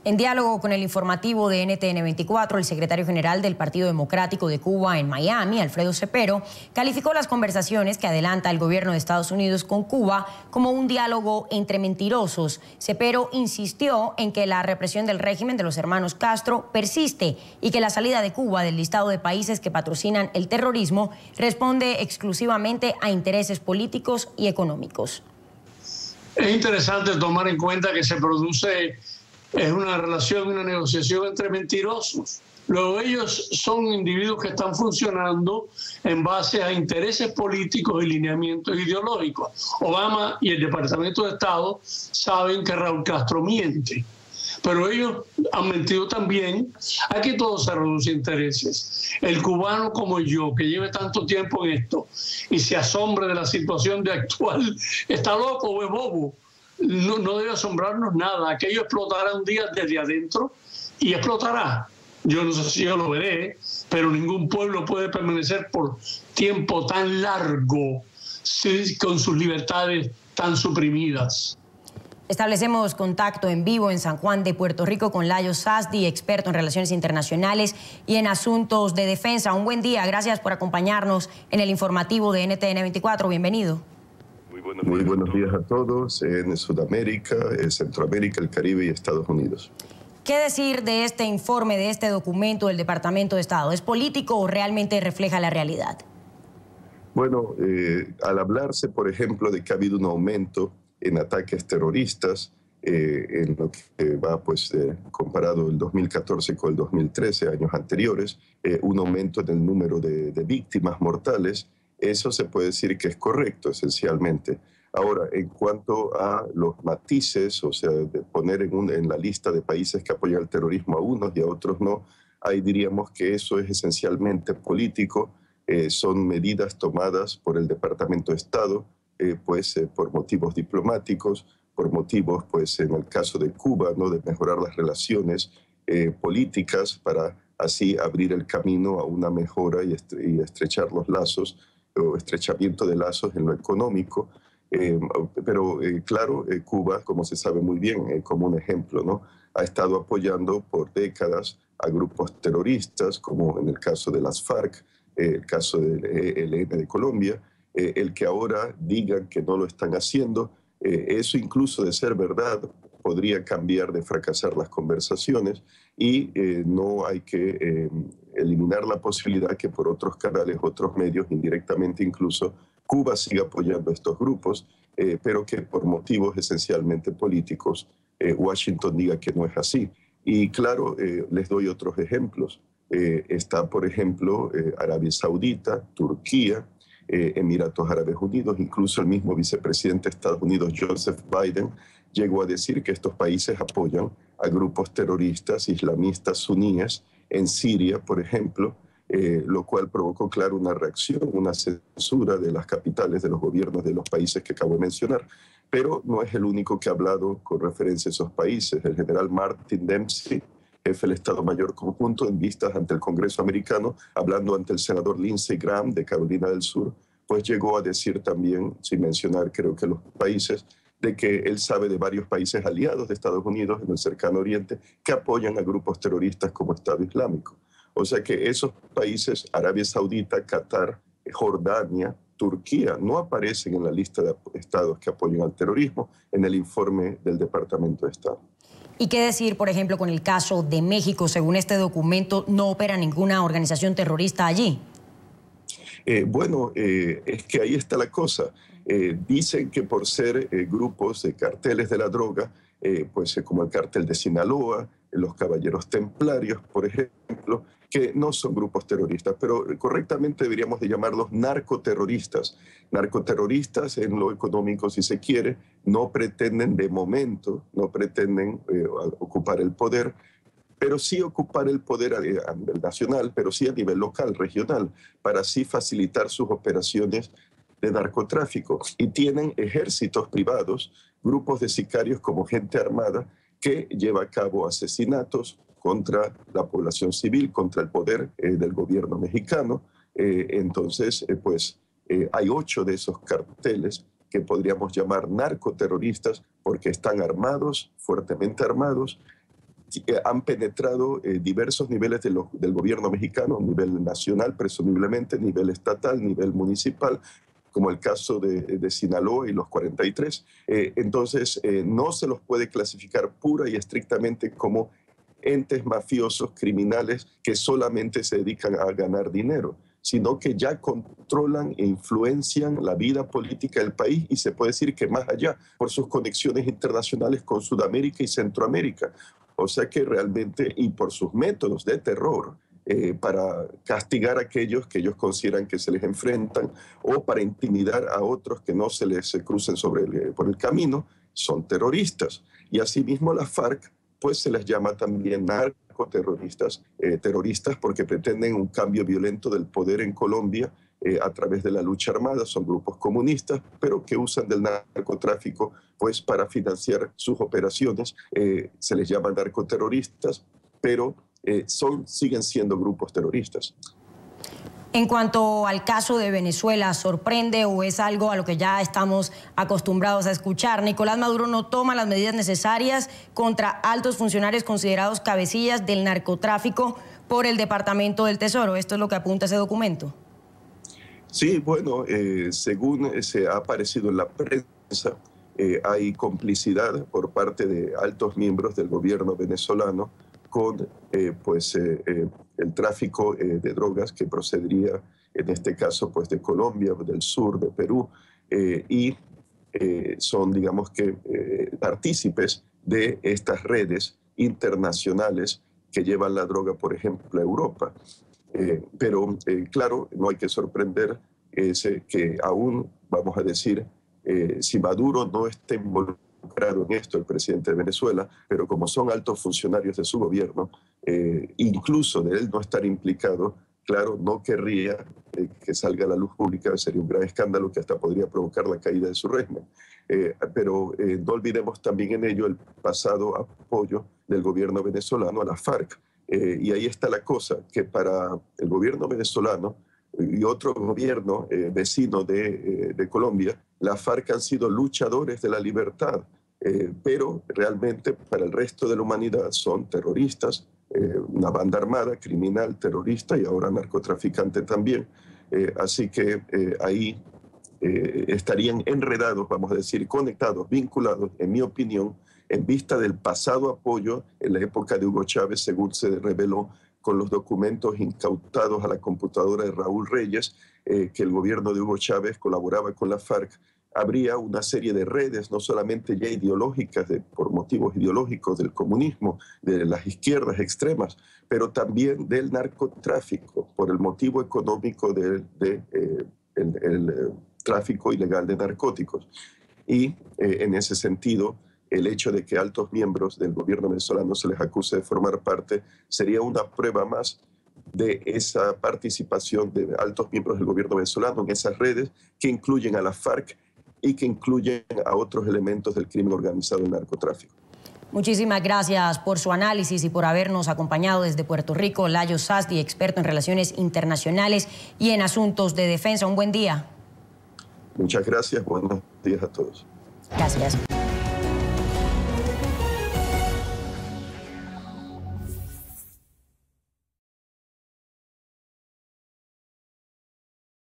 En diálogo con el informativo de NTN 24, el secretario general del Partido Democrático de Cuba en Miami, Alfredo Cepero, calificó las conversaciones que adelanta el gobierno de Estados Unidos con Cuba como un diálogo entre mentirosos. Cepero insistió en que la represión del régimen de los hermanos Castro persiste y que la salida de Cuba del listado de países que patrocinan el terrorismo responde exclusivamente a intereses políticos y económicos. Es interesante tomar en cuenta que se produce una relación, una negociación entre mentirosos. Luego ellos son individuos que están funcionando en base a intereses políticos y lineamientos ideológicos. Obama y el Departamento de Estado saben que Raúl Castro miente, pero ellos han mentido también. Aquí todo se reduce a intereses. El cubano como yo, que lleve tanto tiempo en esto y se asombre de la situación de actual, ¿está loco o es bobo? No debe asombrarnos nada. Aquello explotará un día desde adentro y explotará. Yo no sé si yo lo veré, pero ningún pueblo puede permanecer por tiempo tan largo con sus libertades tan suprimidas. Establecemos contacto en vivo en San Juan de Puerto Rico con Layo Sasdi, experto en relaciones internacionales y en asuntos de defensa. Un buen día, gracias por acompañarnos en el informativo de NTN 24. Bienvenido. Muy buenos días a todos en Sudamérica, Centroamérica, el Caribe y Estados Unidos. ¿Qué decir de este informe, de este documento del Departamento de Estado? ¿Es político o realmente refleja la realidad? Bueno, al hablarse, por ejemplo, de que ha habido un aumento en ataques terroristas, en lo que va comparado el 2014 con el 2013, años anteriores, un aumento en el número de víctimas mortales, eso se puede decir que es correcto, esencialmente. Ahora, en cuanto a los matices, o sea, de poner en la lista de países que apoyan el terrorismo a unos y a otros no, ahí diríamos que eso es esencialmente político, son medidas tomadas por el Departamento de Estado, por motivos diplomáticos, por motivos, en el caso de Cuba, ¿no?, de mejorar las relaciones políticas para así abrir el camino a una mejora y estrechar los lazos, o estrechamiento de lazos en lo económico. Claro, Cuba, como se sabe muy bien, como un ejemplo, ¿no?, ha estado apoyando por décadas a grupos terroristas, como en el caso de las FARC, el caso del ELN de Colombia, el que ahora digan que no lo están haciendo, eso incluso de ser verdad podría cambiar de fracasar las conversaciones y no hay que eliminar la posibilidad que por otros canales, otros medios, indirectamente incluso, Cuba siga apoyando a estos grupos, pero que por motivos esencialmente políticos, Washington diga que no es así. Y claro, les doy otros ejemplos. Está, por ejemplo, Arabia Saudita, Turquía, Emiratos Árabes Unidos, incluso el mismo vicepresidente de Estados Unidos, Joseph Biden, llegó a decir que estos países apoyan a grupos terroristas islamistas suníes en Siria, por ejemplo, lo cual provocó, claro, una reacción, una censura de las capitales de los gobiernos de los países que acabo de mencionar. Pero no es el único que ha hablado con referencia a esos países. El general Martin Dempsey, jefe del Estado Mayor Conjunto, en vistas ante el Congreso americano, hablando ante el senador Lindsey Graham de Carolina del Sur, pues llegó a decir también, sin mencionar creo que los países, de que él sabe de varios países aliados de Estados Unidos en el cercano oriente que apoyan a grupos terroristas como Estado Islámico. O sea que esos países, Arabia Saudita, Qatar, Jordania, Turquía, no aparecen en la lista de estados que apoyan al terrorismo en el informe del Departamento de Estado. ¿Y qué decir, por ejemplo, con el caso de México? Según este documento, no opera ninguna organización terrorista allí. Es que ahí está la cosa. Dicen que por ser grupos de carteles de la droga, como el cartel de Sinaloa, los Caballeros Templarios, por ejemplo, que no son grupos terroristas, pero correctamente deberíamos de llamarlos narcoterroristas. Narcoterroristas en lo económico, si se quiere, no pretenden de momento, no pretenden ocupar el poder, pero sí ocupar el poder a nivel nacional, pero sí a nivel local, regional, para así facilitar sus operaciones de narcotráfico. Y tienen ejércitos privados, grupos de sicarios como gente armada, que lleva a cabo asesinatos contra la población civil, contra el poder del gobierno mexicano. Hay 8 de esos carteles que podríamos llamar narcoterroristas porque están armados, fuertemente armados, han penetrado diversos niveles del gobierno mexicano, nivel nacional, presumiblemente, nivel estatal, nivel municipal, como el caso de Sinaloa y los 43. Entonces, no se los puede clasificar pura y estrictamente como entes mafiosos, criminales, que solamente se dedican a ganar dinero, sino que ya controlan e influencian la vida política del país y se puede decir que más allá, por sus conexiones internacionales con Sudamérica y Centroamérica. O sea que realmente, y por sus métodos de terror, para castigar a aquellos que ellos consideran que se les enfrentan o para intimidar a otros que no se les crucen por el camino, son terroristas. Y asimismo la FARC, pues se les llama también narcoterroristas, terroristas porque pretenden un cambio violento del poder en Colombia a través de la lucha armada. Son grupos comunistas, pero que usan del narcotráfico pues para financiar sus operaciones. Se les llama narcoterroristas, pero siguen siendo grupos terroristas. En cuanto al caso de Venezuela, ¿sorprende o es algo a lo que ya estamos acostumbrados a escuchar? Nicolás Maduro no toma las medidas necesarias contra altos funcionarios considerados cabecillas del narcotráfico por el Departamento del Tesoro. ¿Esto es lo que apunta ese documento? Sí, bueno, según se ha aparecido en la prensa, hay complicidad por parte de altos miembros del gobierno venezolano con el tráfico de drogas que procedería en este caso pues de Colombia, del sur, de Perú, y son digamos que partícipes de estas redes internacionales que llevan la droga, por ejemplo, a Europa. Pero claro, no hay que sorprender que aún, vamos a decir, si Maduro no esté involucrado en esto, el presidente de Venezuela, pero como son altos funcionarios de su gobierno, incluso de él no estar implicado, claro, no querría que salga a la luz pública, sería un gran escándalo que hasta podría provocar la caída de su régimen. Pero no olvidemos también en ello el pasado apoyo del gobierno venezolano a la FARC. Y ahí está la cosa, que para el gobierno venezolano y otro gobierno vecino de Colombia, la FARC han sido luchadores de la libertad, pero realmente para el resto de la humanidad son terroristas, una banda armada, criminal, terrorista y ahora narcotraficante también. Así que ahí estarían enredados, vamos a decir, conectados, vinculados, en mi opinión, en vista del pasado apoyo en la época de Hugo Chávez, según se reveló con los documentos incautados a la computadora de Raúl Reyes, que el gobierno de Hugo Chávez colaboraba con la FARC. Habría una serie de redes, no solamente ya ideológicas, por motivos ideológicos del comunismo, de las izquierdas extremas, pero también del narcotráfico, por el motivo económico del tráfico ilegal de narcóticos. Y en ese sentido, el hecho de que altos miembros del gobierno venezolano se les acuse de formar parte sería una prueba más de esa participación de altos miembros del gobierno venezolano en esas redes que incluyen a la FARC y que incluyen a otros elementos del crimen organizado y narcotráfico. Muchísimas gracias por su análisis y por habernos acompañado desde Puerto Rico. Layo Sasti, experto en relaciones internacionales y en asuntos de defensa. Un buen día. Muchas gracias. Buenos días a todos. Gracias.